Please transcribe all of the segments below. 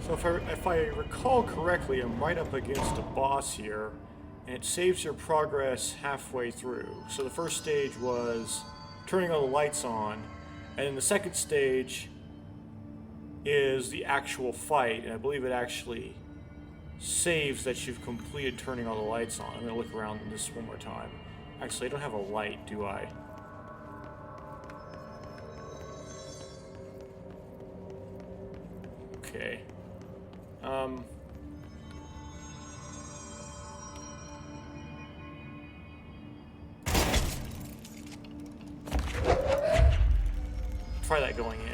So if I recall correctly, I'm right up against a boss here, and it saves your progress halfway through. So the first stage was turning all the lights on, and then the second stage is the actual fight, and I believe it actually saves that you've completed turning all the lights on. I'm gonna look around this one more time. Actually, I don't have a light, do I? Okay. Try that going in.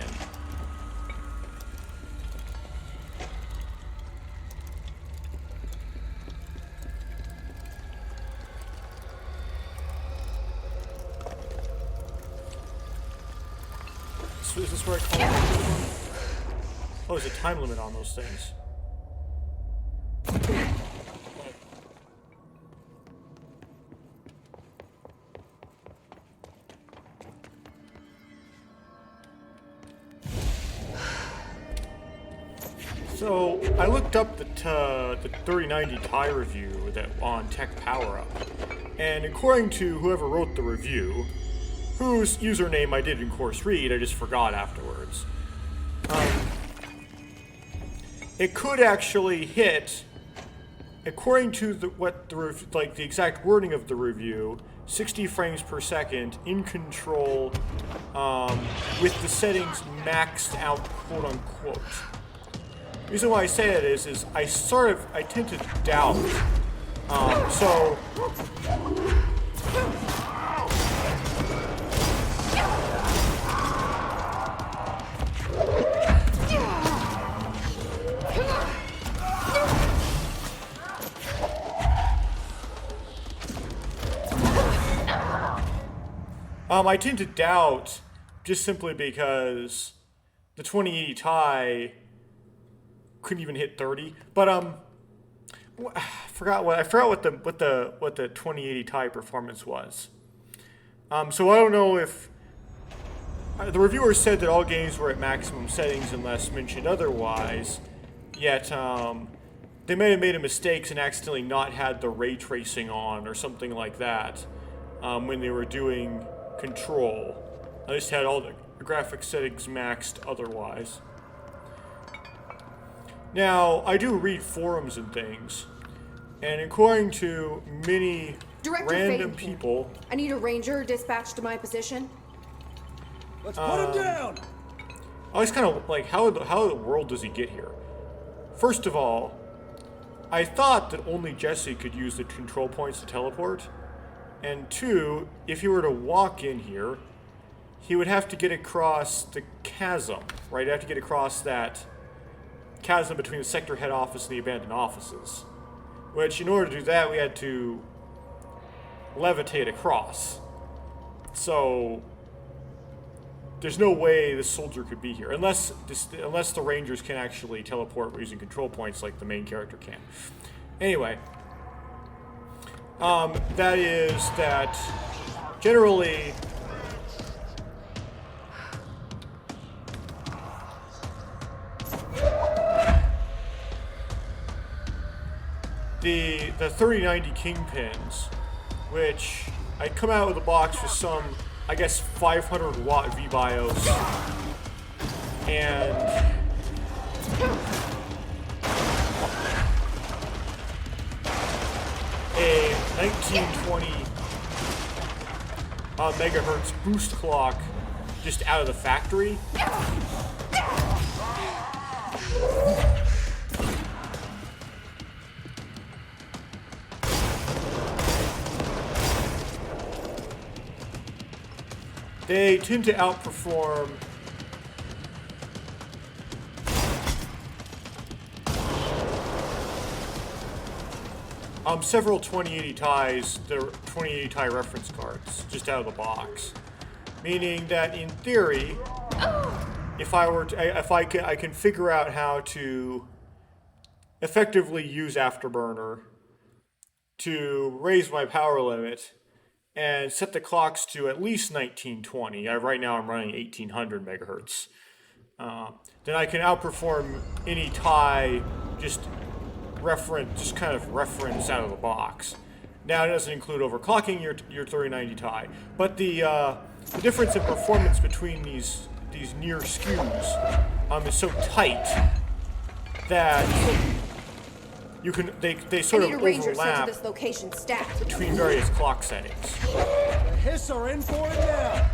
So is this where I call it? Oh, there's a time limit on those things. So I looked up the 3090 Ti review that on Tech Power Up, and according to whoever wrote the review, whose username I did in course read, I just forgot afterwards. It could actually hit, according to the exact wording of the review, 60 frames per second in control, with the settings maxed out, quote unquote. The reason why I say that is I tend to doubt. I tend to doubt just simply because the 2080 Ti couldn't even hit 30. But I forgot what the 2080 Ti performance was. So I don't know if the reviewer said that all games were at maximum settings unless mentioned otherwise. Yet they may have made a mistake and accidentally not had the ray tracing on or something like that when they were doing Control. I just had all the graphic settings maxed otherwise. Now, I do read forums and things, and according to many random people... I need a ranger dispatched to my position. Let's put him down! I was kind of like, how in the world does he get here? First of all, I thought that only Jesse could use the control points to teleport. And two, if he were to walk in here, he would have to get across the chasm, right? He'd have to get across that chasm between the sector head office and the abandoned offices. Which, in order to do that, we had to levitate across. So there's no way this soldier could be here, unless the Rangers can actually teleport using control points like the main character can. Anyway, that is that generally the 3090 Kingpins, which I come out with a box with some, I guess, 500 watt V-BIOS and a 1920 megahertz boost clock just out of the factory. They tend to outperform several 2080 Ti's, the 2080 Ti reference cards, just out of the box. Meaning that in theory, if I can figure out how to effectively use Afterburner to raise my power limit and set the clocks to at least 1920. Right now I'm running 1800 megahertz. then I can outperform any tie just kind of reference out of the box. Now it doesn't include overclocking your 3090 tie, but the difference in performance between these near SKUs is so tight that they sort of overlap this location stat. between various clock settings. The Hiss are in for it now.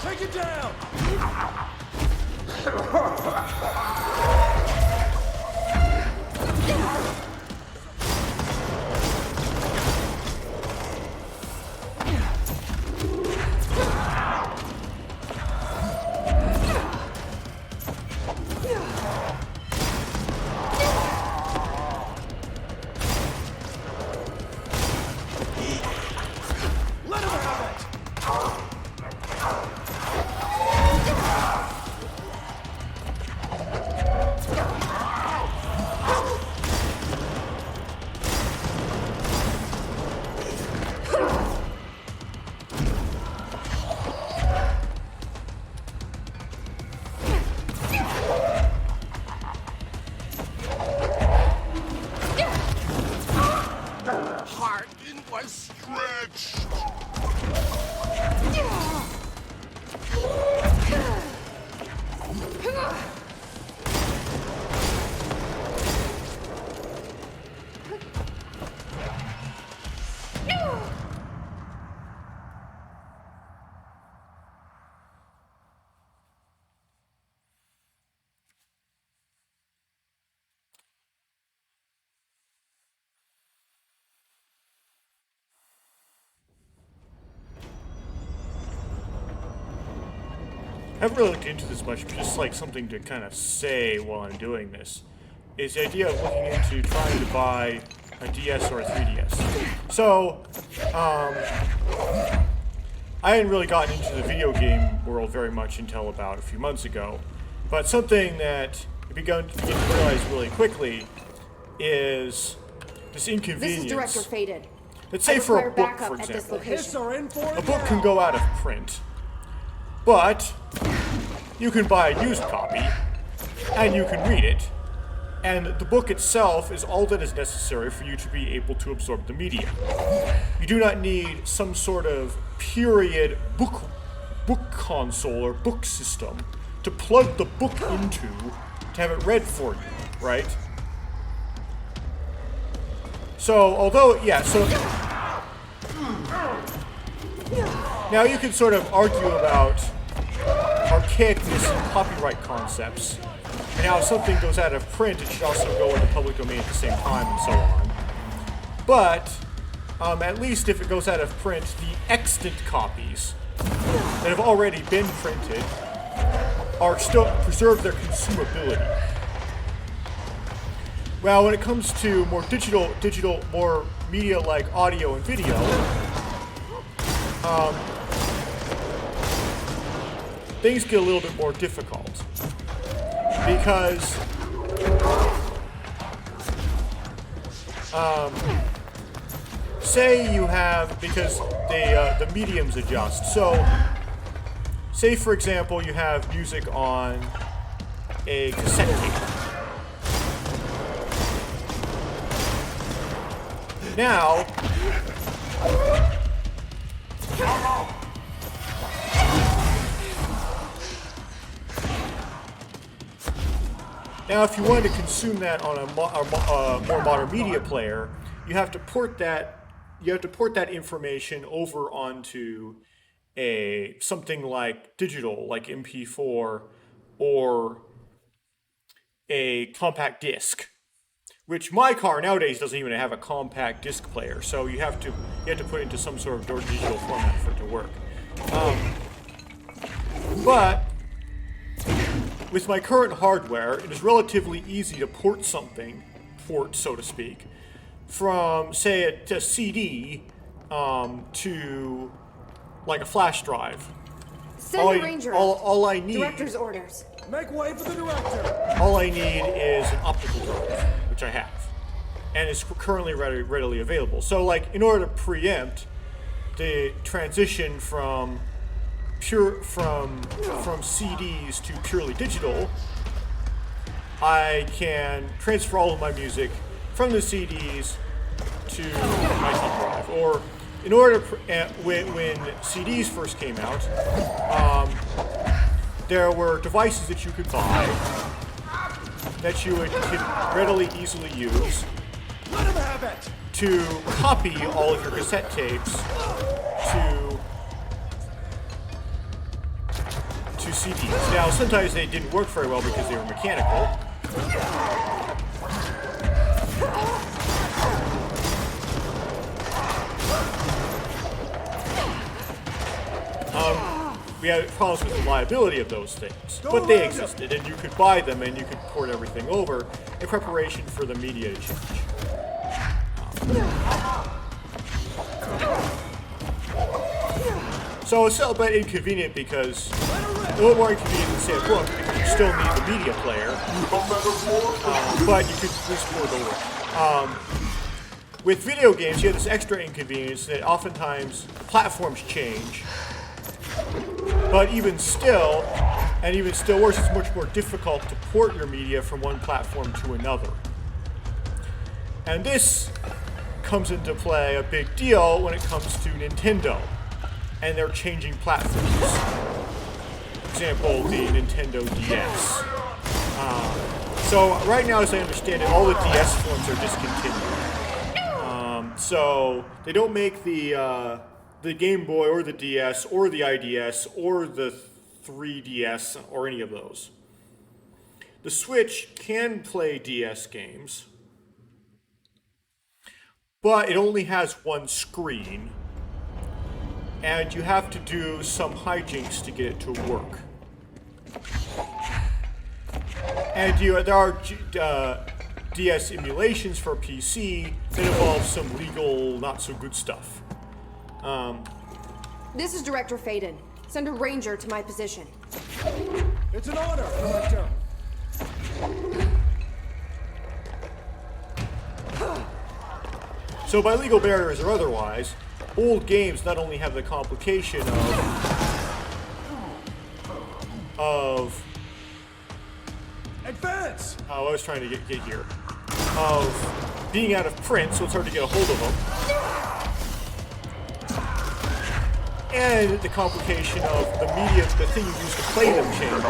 Take it down! Let him have it! Hartman was stretched. I haven't really looked into this much, but just like something to kind of say while I'm doing this, is the idea of looking into trying to buy a DS or a 3DS. So, I hadn't really gotten into the video game world very much until about a few months ago, but something that I began to realize really quickly is this inconvenience. This is Director Faded. Let's say for a book, for at this example. Hiss location. are in for it A book now. can go out of print, but you can buy a used copy, and you can read it, and the book itself is all that is necessary for you to be able to absorb the media. You do not need some sort of period book console or book system to plug the book into to have it read for you, right? So, although, yeah, so now you can sort of argue about archaicness and copyright concepts, and how if something goes out of print, it should also go into public domain at the same time, and so on. But, at least if it goes out of print, the extant copies that have already been printed are still preserve their consumability. Well, when it comes to more digital, more media like audio and video, things get a little bit more difficult because say you have, because the mediums adjust. So say for example you have music on a cassette tape. Now Now, if you wanted to consume that on a more modern media player, you have to port that. You have to port that information over onto something like digital, like MP4, or a compact disc. Which my car nowadays doesn't even have a compact disc player, so you have to put it into some sort of digital format for it to work. But with my current hardware, it is relatively easy to port so to speak, from say a CD to like a flash drive. Send a ranger. All I need. Director's orders. Make way for the director. All I need is an optical drive, which I have, and it's currently readily available. So, like, in order to preempt the transition from CDs to purely digital, I can transfer all of my music from the CDs to my CD drive. Or, in order to when CDs first came out, there were devices that you could buy that you could readily, easily use to copy all of your cassette tapes to CDs. Now, sometimes they didn't work very well because they were mechanical. We had problems with the reliability of those things, but they existed, and you could buy them, and you could port everything over in preparation for the media to change. So it's a bit inconvenient because a little more inconvenient than say a book because you still need the media player, but you could at least port over. With video games, you have this extra inconvenience that oftentimes platforms change. But even still worse, it's much more difficult to port your media from one platform to another. And this comes into play a big deal when it comes to Nintendo and their changing platforms. For example, the Nintendo DS. So right now, as I understand it, all the DS forms are discontinued. So they don't make the Game Boy or the DS or the IDS or the 3DS or any of those. The Switch can play DS games, but it only has one screen, and you have to do some hijinks to get it to work. And there are DS emulations for PC that involve some legal, not so good stuff. This is Director Faden. Send a ranger to my position. It's an order, Director. So by legal barriers or otherwise, old games not only have the complication of Advance! I was trying to get here, of being out of print, so it's hard to get a hold of them. And the complication of the media, the thing you use to play them changes.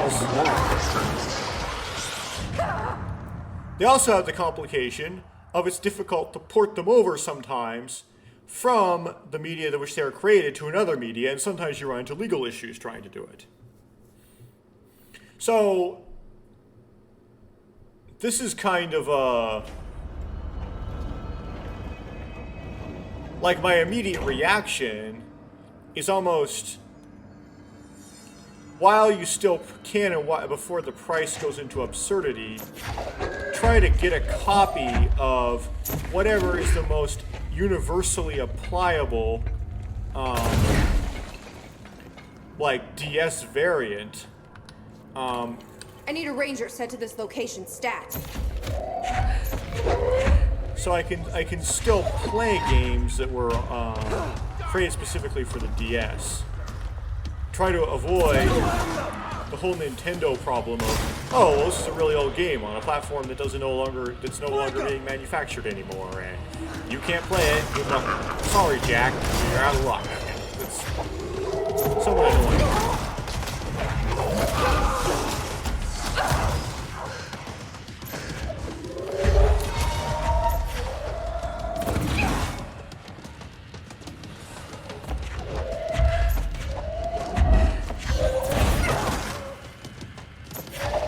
They also have the complication of it's difficult to port them over sometimes from the media that which they were created to another media, and sometimes you run into legal issues trying to do it. So this is kind of like my immediate reaction is almost, while you still can and before the price goes into absurdity, try to get a copy of whatever is the most universally applicable like DS variant. I need a ranger sent to this location stat. So I can still play games that were created specifically for the DS. Try to avoid the whole Nintendo problem of, oh, well, this is a really old game on a platform that that's no longer being manufactured anymore, and you can't play it. Sorry, Jack, you're out of luck. It's somewhat annoying.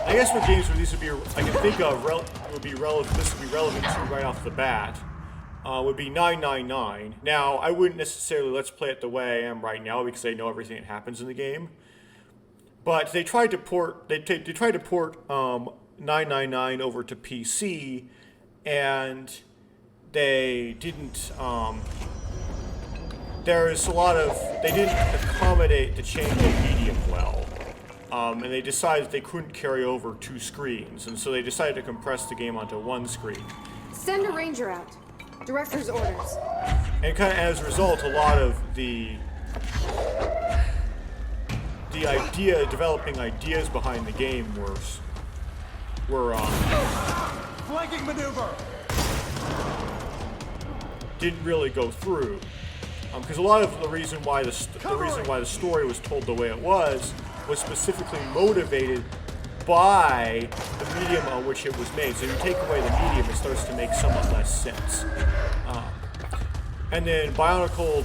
I guess what games where these would be, I can think of, would be relevant. This would be relevant to right off the bat. Would be 999. Now, I wouldn't necessarily let's play it the way I am right now because I know everything that happens in the game. But they tried to port. They tried to port 999 over to PC, and they didn't. There's a lot of. They didn't accommodate the change in medium well. And they decided they couldn't carry over 2 screens, and so they decided to compress the game onto 1 screen. Send a ranger out. Director's orders. And kind of as a result, a lot of the developing ideas behind the game were Flanking maneuver. didn't really go through, because a lot of the reason why the story was told the way it was specifically motivated by the medium on which it was made. So if you take away the medium, it starts to make somewhat less sense. And then Bionicle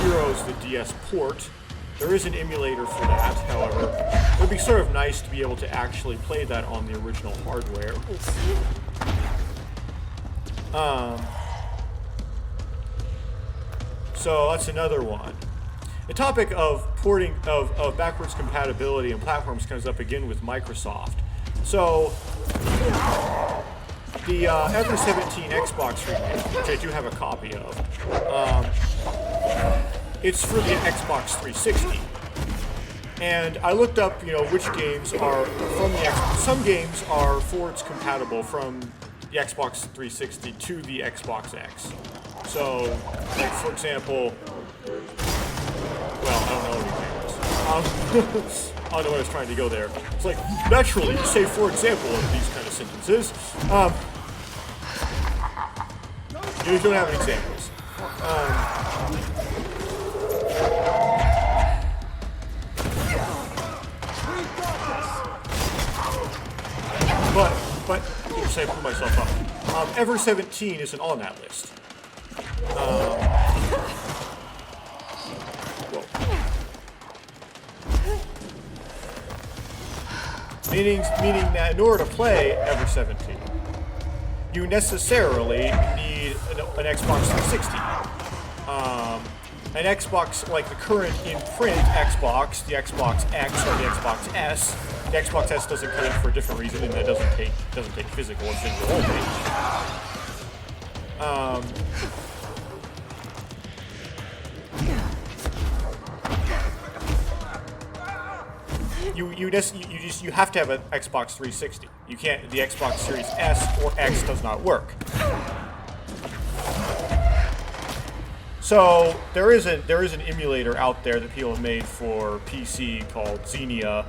Heroes, the DS port, there is an emulator for that, however. It would be sort of nice to be able to actually play that on the original hardware. So that's another one. The topic of porting of backwards compatibility and platforms comes up again with Microsoft. So the Ever-17 Xbox remake, which I do have a copy of, it's for the Xbox 360. And I looked up, which games are from the Xbox. Some games are forwards compatible from the Xbox 360 to the Xbox X. So, like for example, well, I don't know what examples. I don't know where I was trying to go there. It's like, naturally, you say for example in these kind of sentences. You don't have any examples. But, oops, I put myself up. Ever-17 isn't on that list. Meaning that in order to play Ever-17, you necessarily need an Xbox 360. An Xbox, like the current in-print Xbox, the Xbox X or the Xbox S. The Xbox S doesn't cut it for a different reason, and that doesn't take physical, it's in your home page. You have to have an Xbox 360. You can't. The Xbox Series S or X does not work. So there is an emulator out there that people have made for PC called Xenia,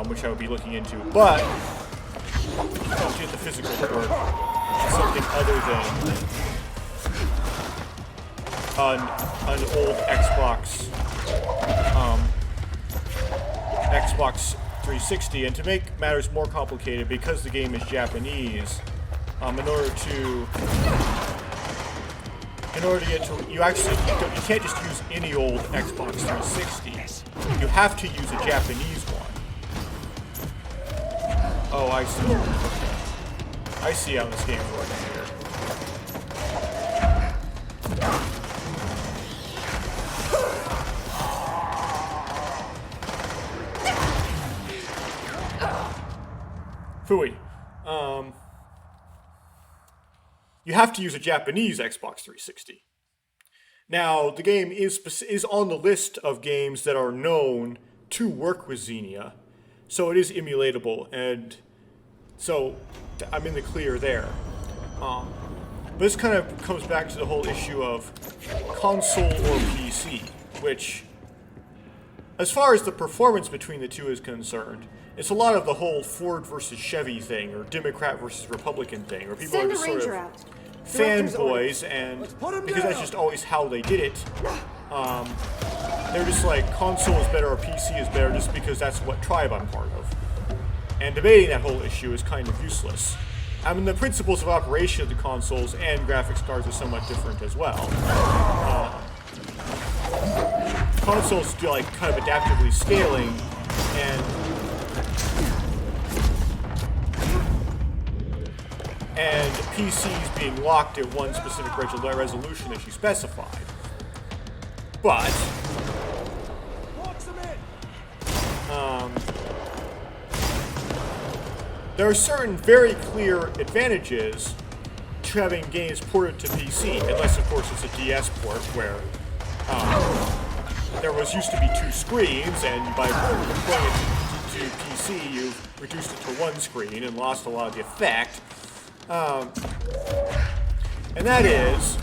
which I would be looking into. But don't get the physical port. Something other than an old Xbox. Xbox 360, and to make matters more complicated, because the game is Japanese, in order to get to, you can't just use any old Xbox 360. You have to use a Japanese one. Oh, I see. I see how this game works here. Phooey. You have to use a Japanese Xbox 360. Now, the game is on the list of games that are known to work with Xenia, so it is emulatable, and so I'm in the clear there. But this kind of comes back to the whole issue of console or PC, which, as far as the performance between the two is concerned, it's a lot of the whole Ford versus Chevy thing, or Democrat versus Republican thing, where people are just sort of fanboys, and because that's just always how they did it, They're just like, console is better or PC is better just because that's what tribe I'm part of. And debating that whole issue is kind of useless. I mean, the principles of operation of the consoles and graphics cards are somewhat different as well. Consoles do like kind of adaptively scaling, and PCs being locked at one specific resolution that you specified. But there are certain very clear advantages to having games ported to PC, unless of course it's a DS port where there used to be 2 screens, and by putting it to PC, you've reduced it to 1 screen and lost a lot of the effect. And that is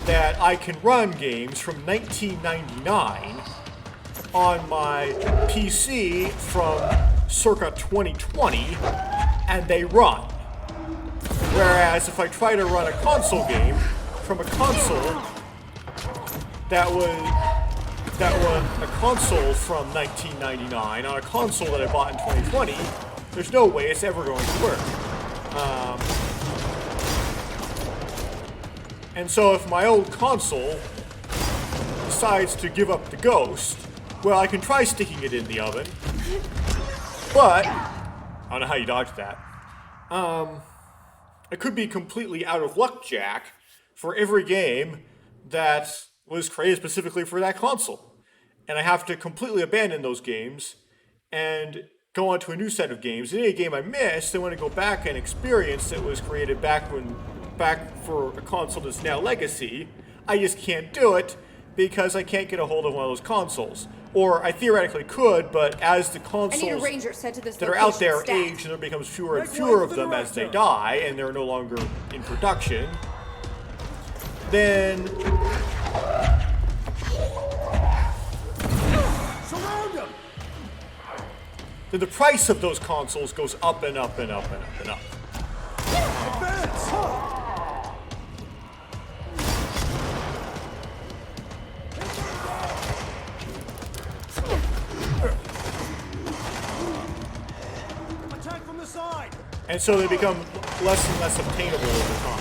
that I can run games from 1999 on my PC from circa 2020, and they run. Whereas if I try to run a console game from a console that was a console from 1999 on a console that I bought in 2020, there's no way it's ever going to work. And so if my old console decides to give up the ghost, well, I can try sticking it in the oven, but I don't know how you dodged that. I could be completely out of luck, Jack, for every game that was created specifically for that console. And I have to completely abandon those games and go on to a new set of games. And any game I miss, I want to go back and experience that was created back for a console that's now legacy. I just can't do it because I can't get a hold of one of those consoles. Or I theoretically could, but as the consoles that are out there age, and there becomes fewer and fewer of them as they die, and they're no longer in production, then the price of those consoles goes up and up and up and up and up. Attack from the side. And so they become less and less obtainable over time.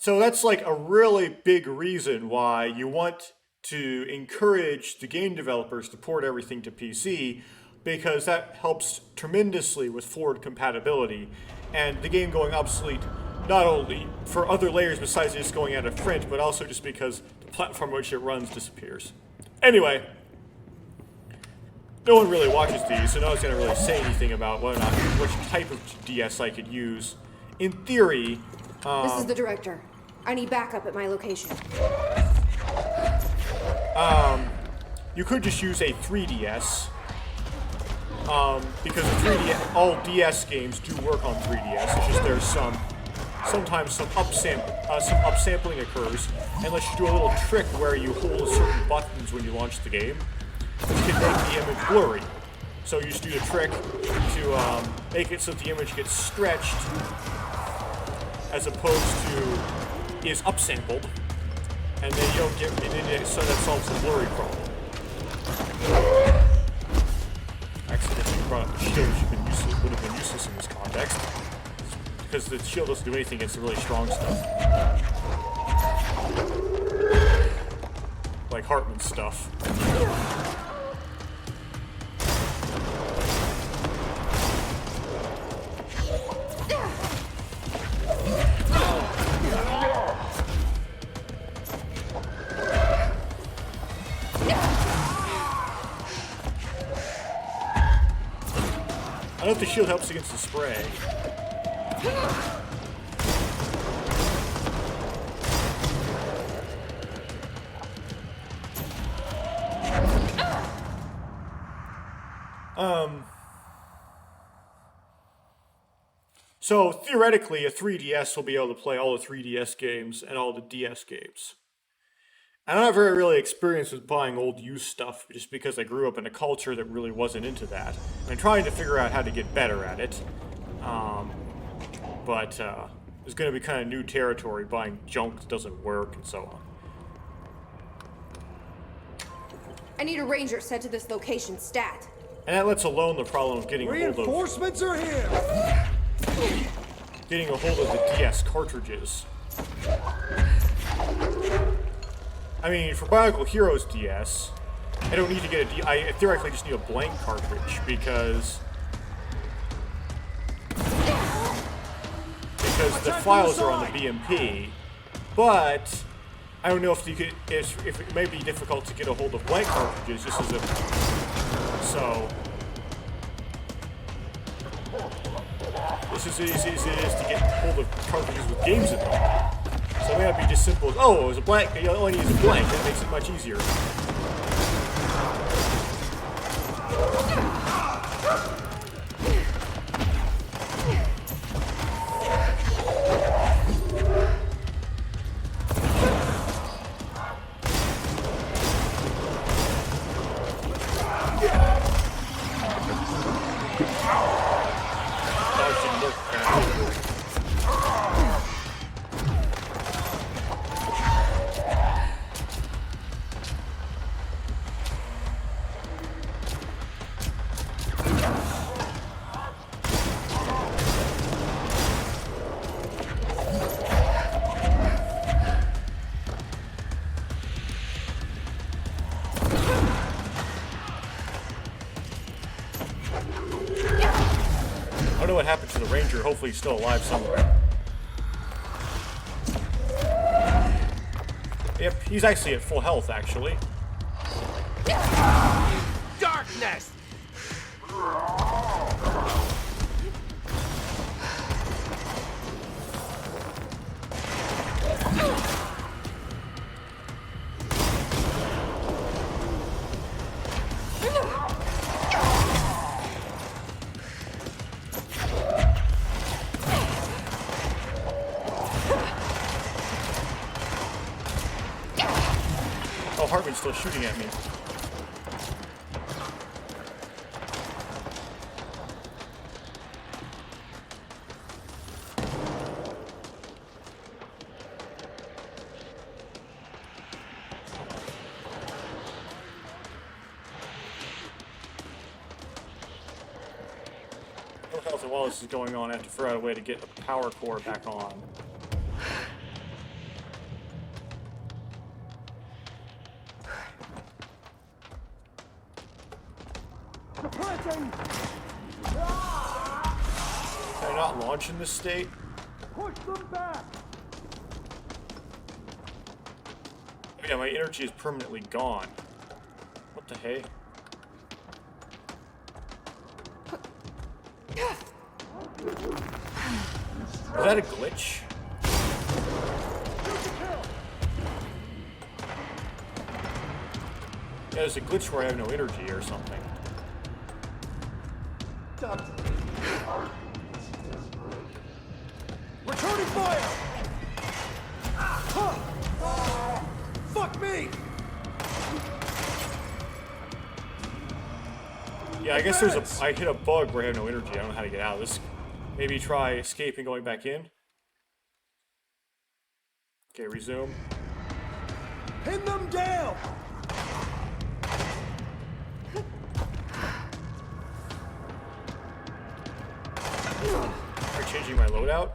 So that's like a really big reason why you want to encourage the game developers to port everything to PC, because that helps tremendously with forward compatibility and the game going obsolete not only for other layers besides just going out of print, but also just because the platform on which it runs disappears. Anyway, no one really watches these, so no one's going to really say anything about whether or not which type of DS I could use. In theory, this is the director. I need backup at my location. you could just use a 3DS. Because all DS games do work on 3DS. It's just there's sometimes some upsampling occurs, unless you do a little trick where you hold certain buttons when you launch the game, which can make the image blurry. So you just do the trick to make it so that the image gets stretched, as opposed to is upsampled, and then you don't get, so that solves the blurry problem. Accidentally brought up the shield, which would have been useless in this context, because the shield doesn't do anything against the really strong stuff, like Hartman stuff. I don't know if the shield helps against the spray. So theoretically, a 3DS will be able to play all the 3DS games and all the DS games. I'm not very really experienced with buying old used stuff, just because I grew up in a culture that really wasn't into that. I'm trying to figure out how to get better at it. But is going to be kind of new territory, buying junk that doesn't work and so on. I need a ranger sent to this location stat. And that lets alone the problem of getting a hold Reinforcements are here! of the DS cartridges. I mean, for Bionicle Heroes DS, I don't need to get I theoretically just need a blank cartridge because the files are on the BMP, but I don't know if you could, if it may be difficult to get a hold of blank cartridges just as a, so this is as easy as it is to get hold of cartridges with games in them. So it may not be just simple as, oh, it was a blank, you only use a blank, that makes it much easier. I don't know what happened to the ranger. Hopefully he's still alive somewhere. Yep, he's actually at full health, actually. Darkness! Oh, Hartman's still shooting at me. No health, and while this is going on, I have to figure out a way to get the power core back on. Planting! Can I not launch in this state? Push them back! Oh yeah, my energy is permanently gone. What the hey? Is that a glitch? Yeah, there's a glitch where I have no energy or something. Returning fire! Huh. Fuck me! Yeah, I guess I hit a bug where I have no energy. I don't know how to get out of this. Maybe try escaping, going back in. Okay, resume. Pin them down! Try changing my loadout.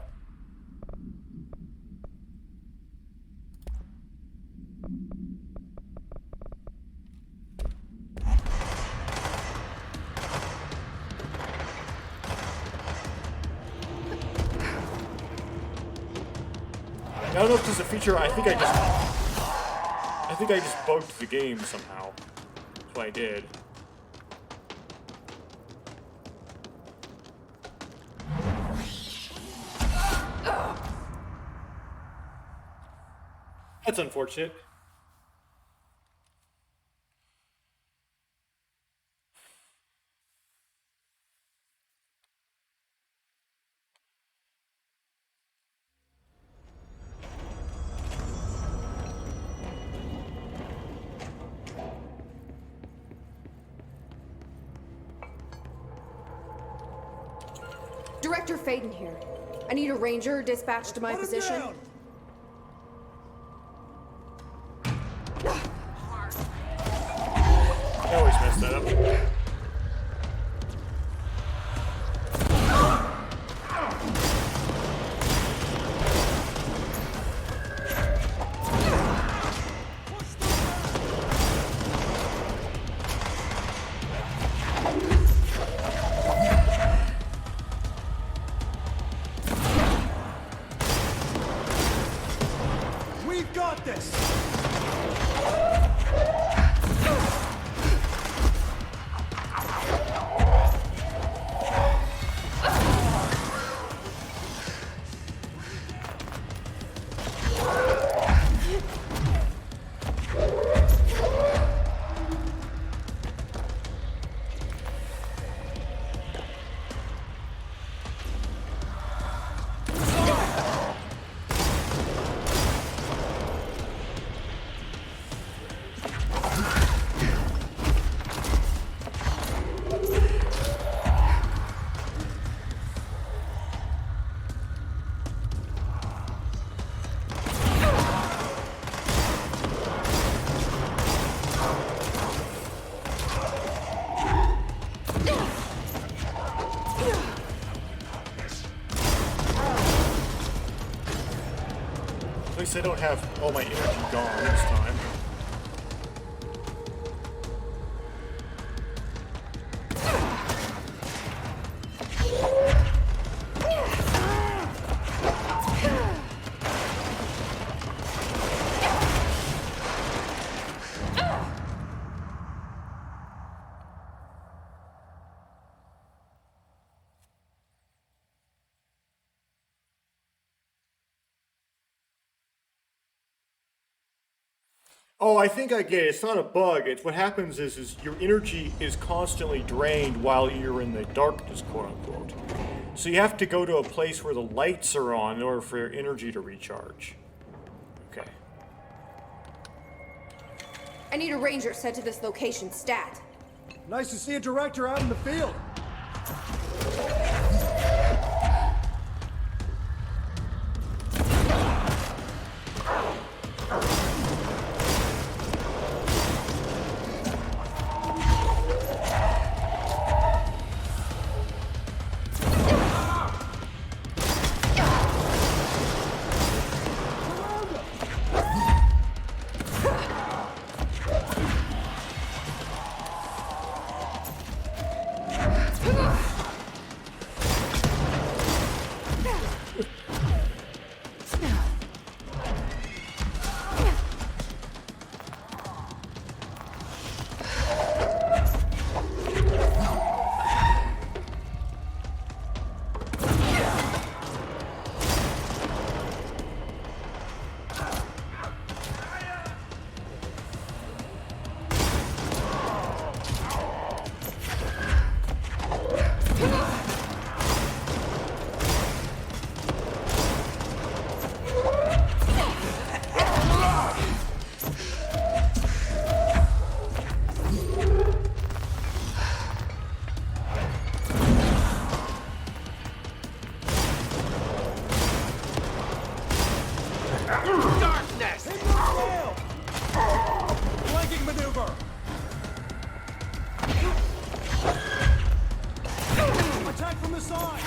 I don't know if this is a feature. I think I just bugged the game somehow. That's what I did. That's unfortunate. Director Faden here. I need a ranger dispatched to my Put him position. down. I always mess that up. We've got this. At least I don't have all my energy gone this time. Oh, I think I get it. It's not a bug. It's what happens is your energy is constantly drained while you're in the darkness, quote unquote. So you have to go to a place where the lights are on in order for your energy to recharge. Okay. I need a ranger sent to this location stat. Nice to see a director out in the field. Darkness! Hit them down. Flanking maneuver. Attack from the side.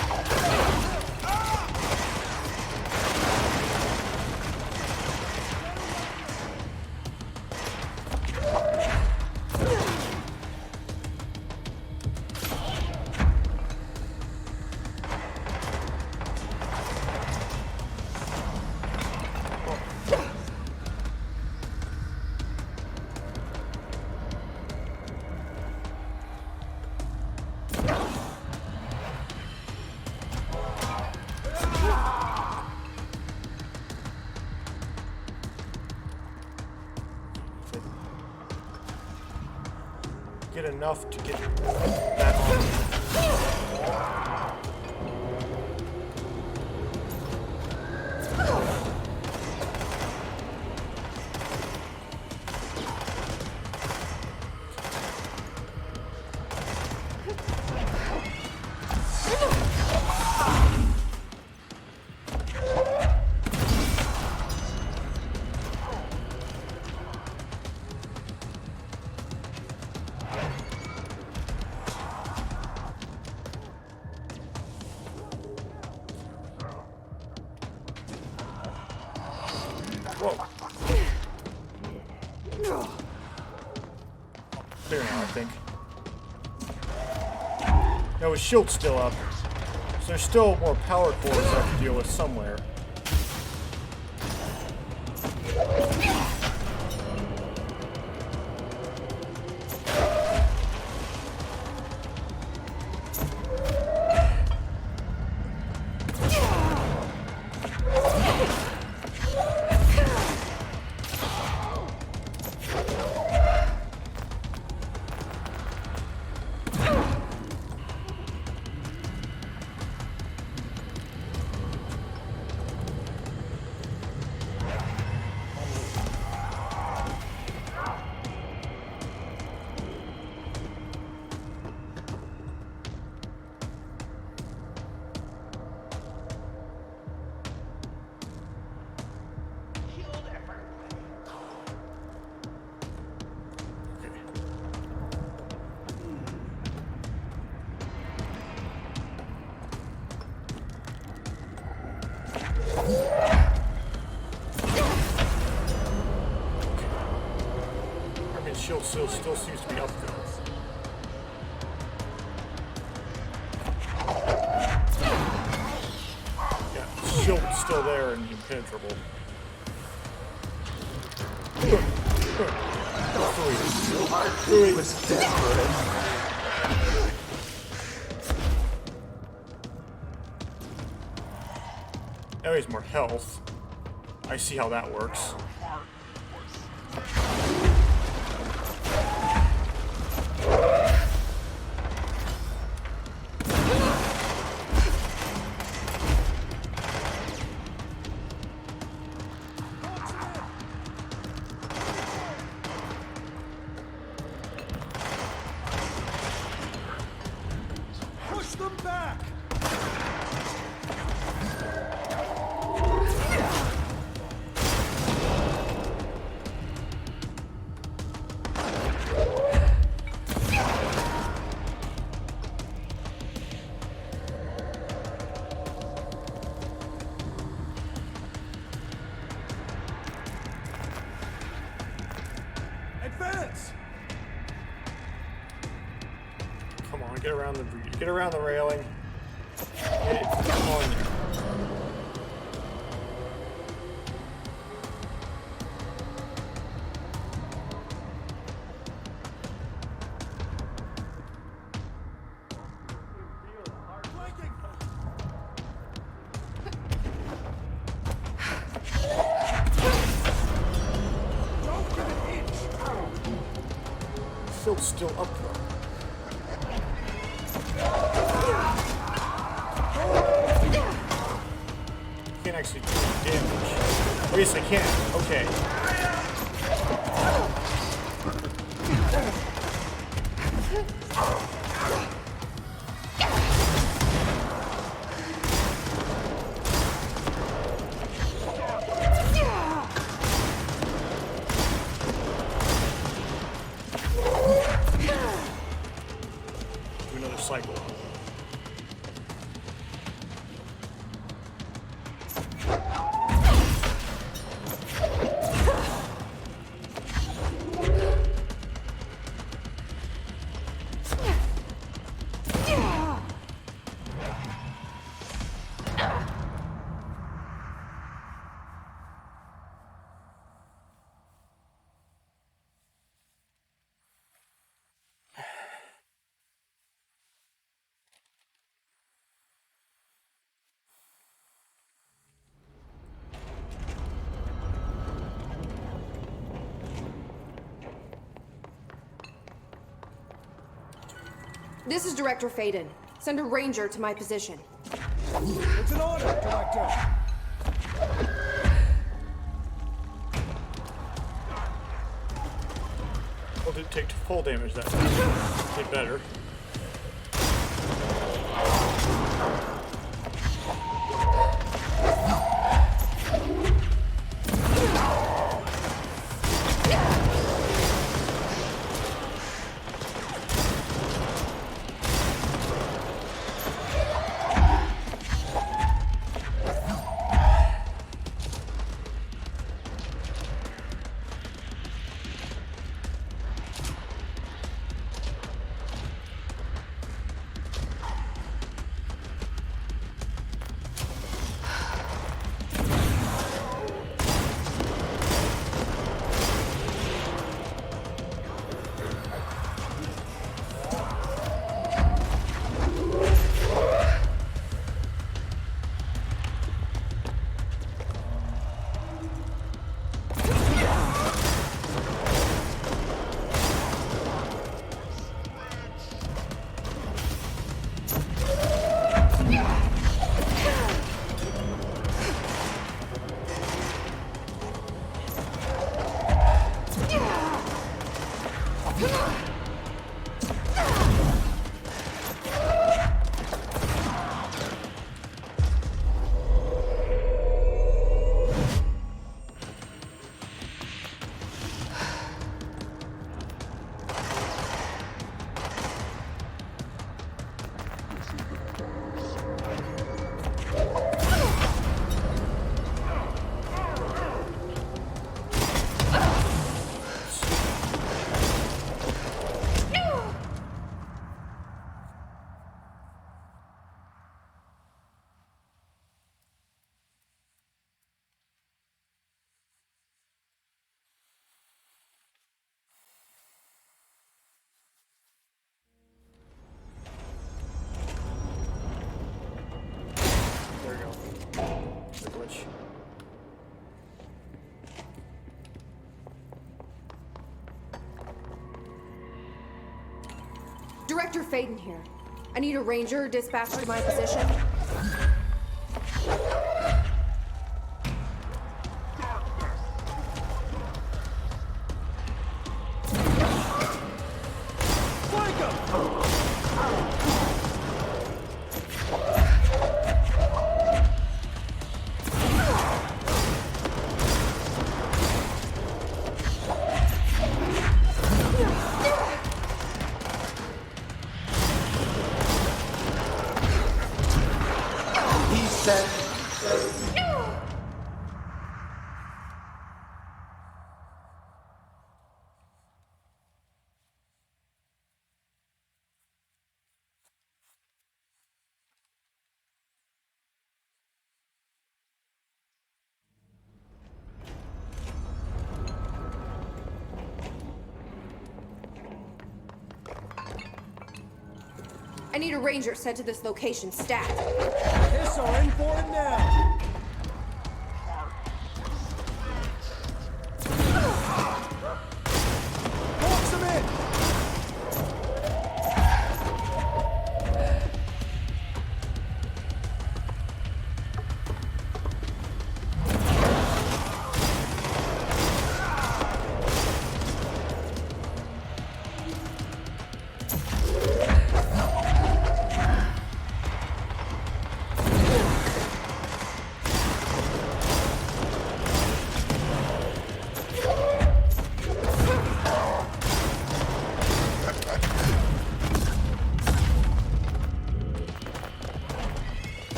Get enough to get that on. Whoa. There now, I think. Now his shield's still up. So there's still more power cores I have to deal with somewhere. Hartman's shield still seems to be up though. Yeah, shield's still there and impenetrable. He was desperate. Now he has more health. I see how that works. Push them back! Advance! Come on, get around the railing. Come on. Flanking! Don't give an inch! Shield's still up though. Can't actually do damage. Oh yes, I can. Okay. Do another cycle. This is Director Faden. Send a ranger to my position. It's an order, Director! Well, did it take full damage that time? Did better. go. There's the glitch. Director Faden here. I need a ranger dispatched to my position. I need a ranger sent to this location stat. This are in for it now. Box him in.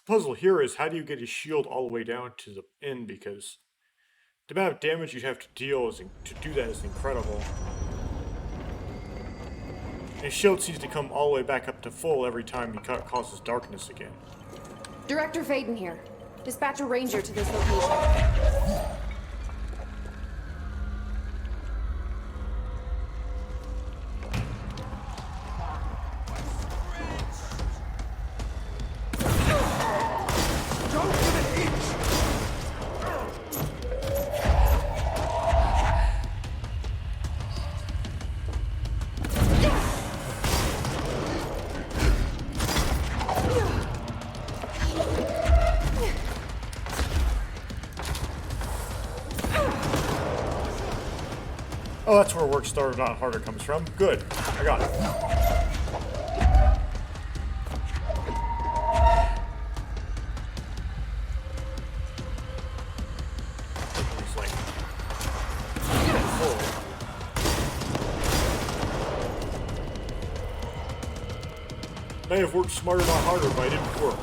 The puzzle here is how do you get his shield all the way down to the end, because the amount of damage you'd have to deal to do that is incredible. And his shield seems to come all the way back up to full every time he causes darkness again. Director Faden here. Dispatch a ranger to this location. Oh, that's where work started, not harder comes from. Good. I got it. It's like full. May have worked smarter, not harder, but I didn't work.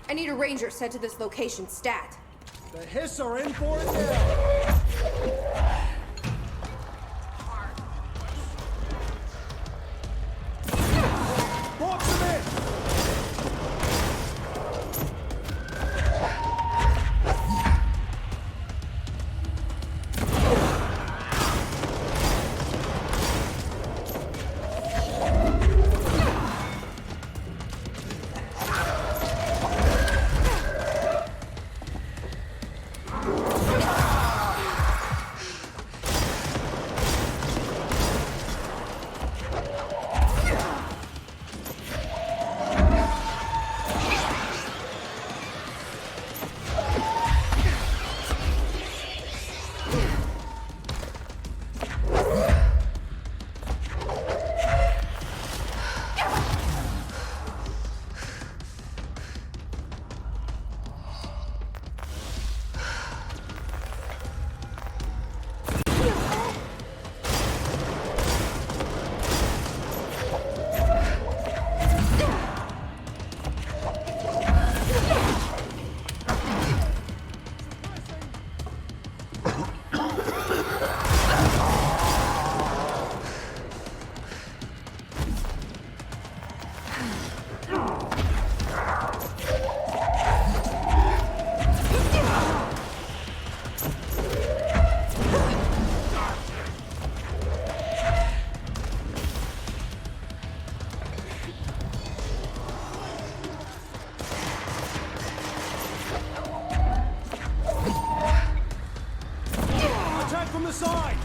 I need a ranger sent to this location, stat. The Hiss are in for it now. Box them in. From the side!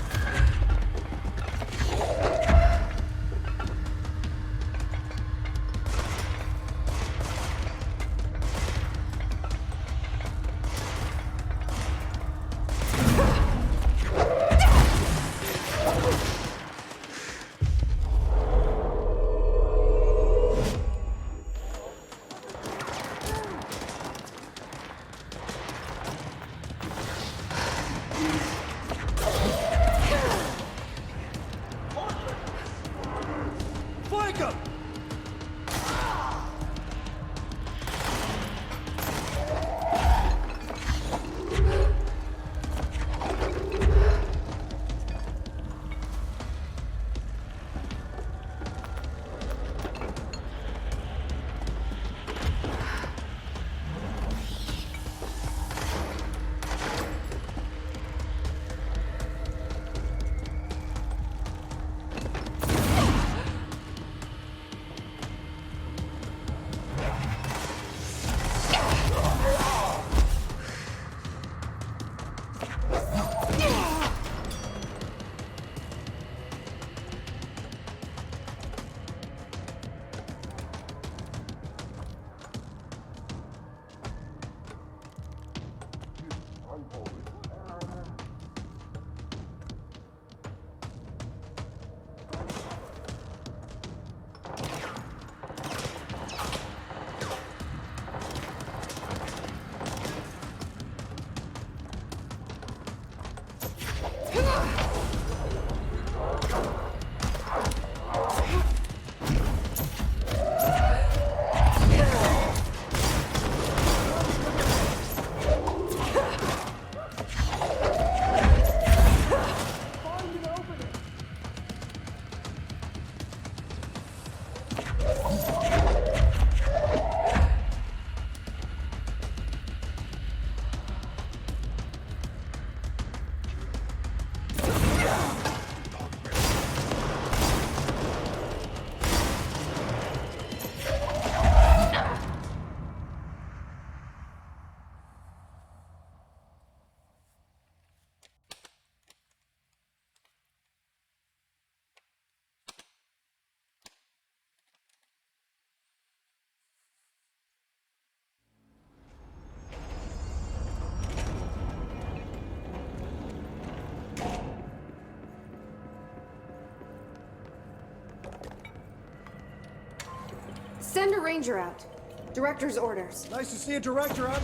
Send a ranger out. Director's orders. Nice to see a director out.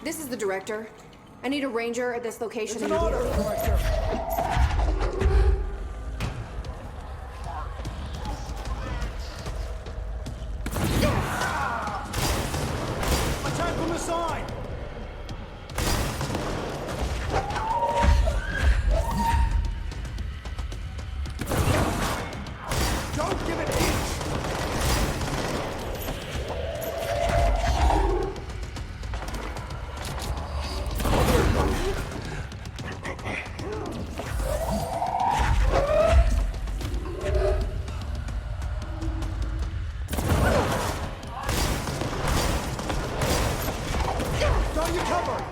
This is the director. I need a ranger at this location. It's an order, director. Attack from the side! Don't give it an inch! Got you covered!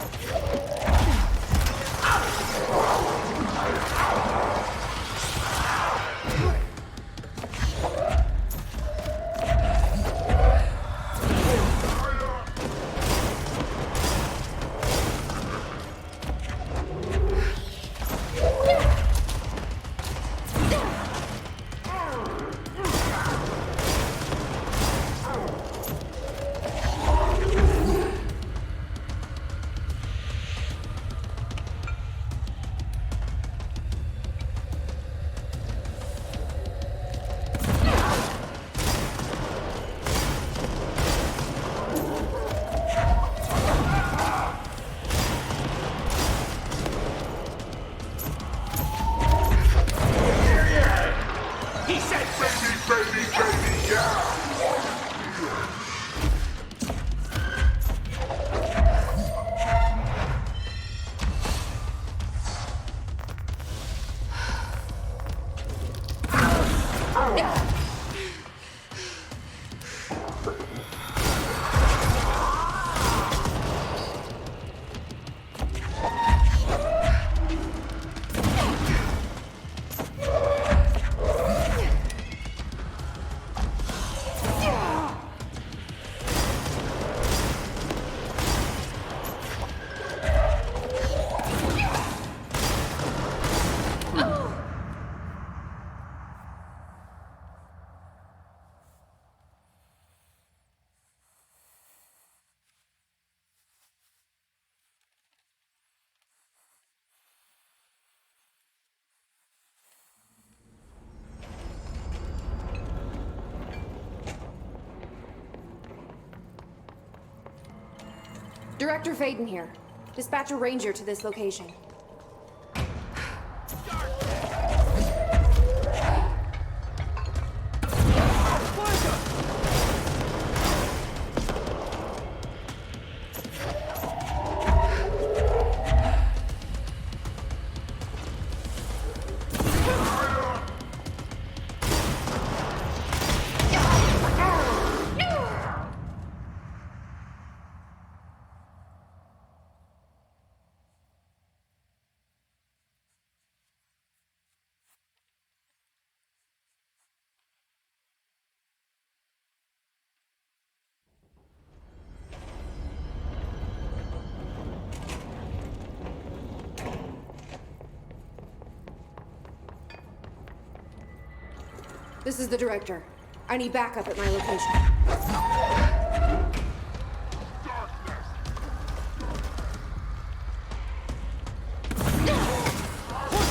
Director Faden here. Dispatch a ranger to this location. This is the director. I need backup at my location. Push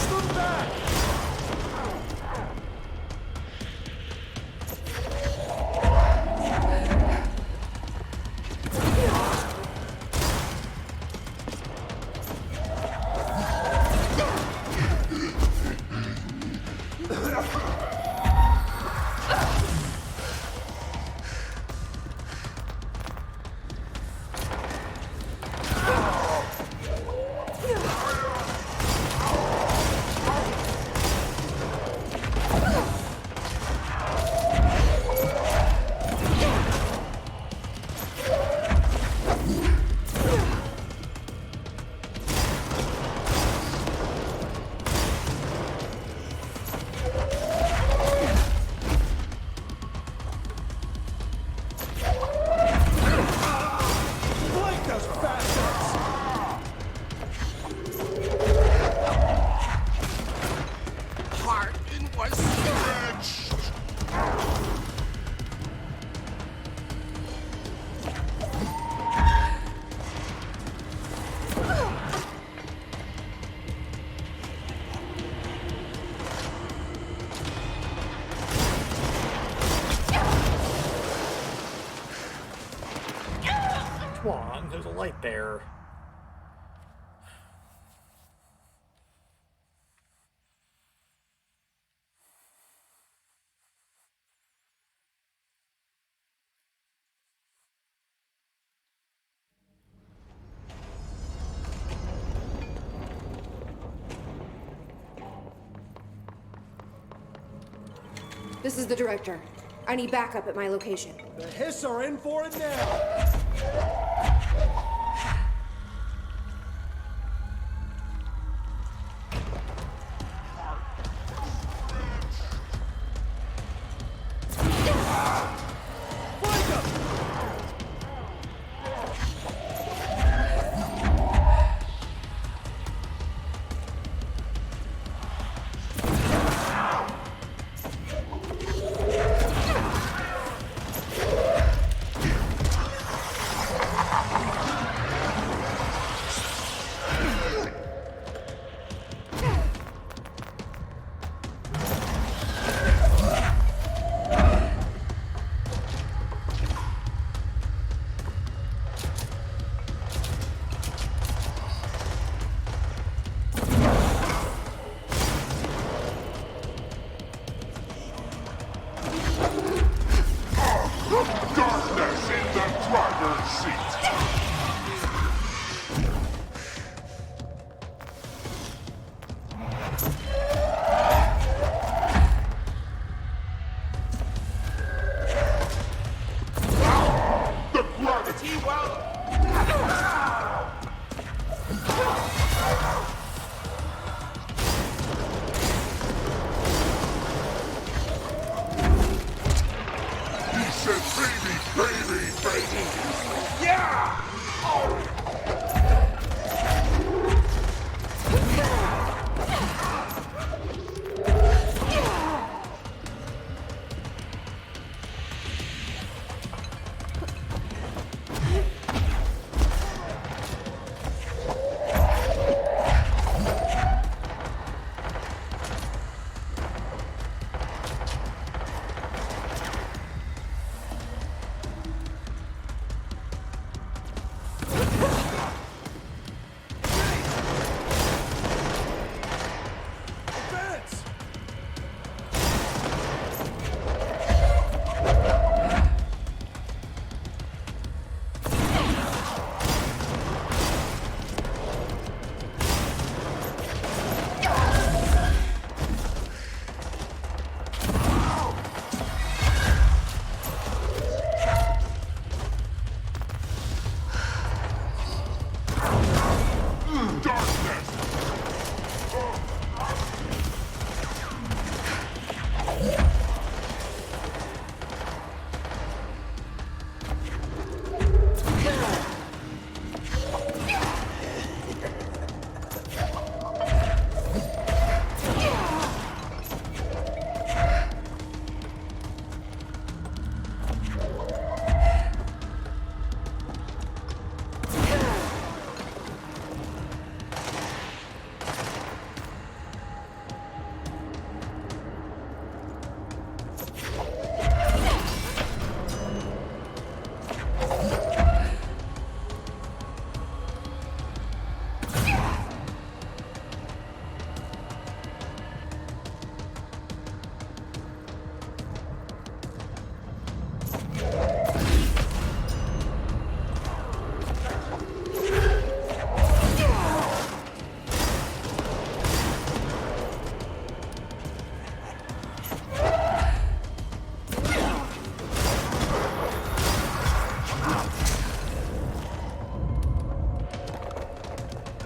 them back! Blink those bastards! Hartman was stretched. Come on, there's a light there. This is the director. I need backup at my location. The Hiss are in for it now! Flank them!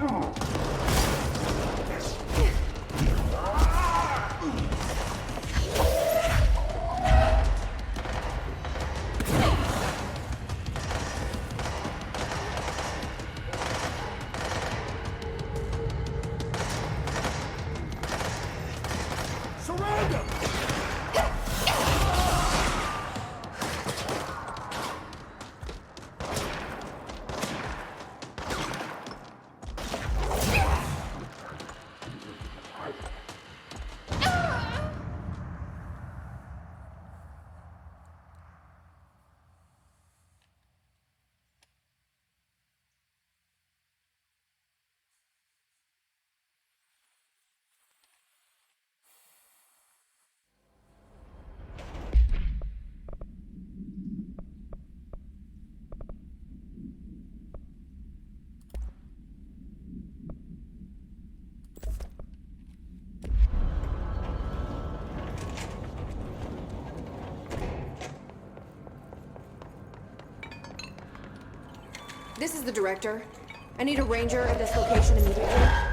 Surround him! This is the director. I need a ranger at this location immediately.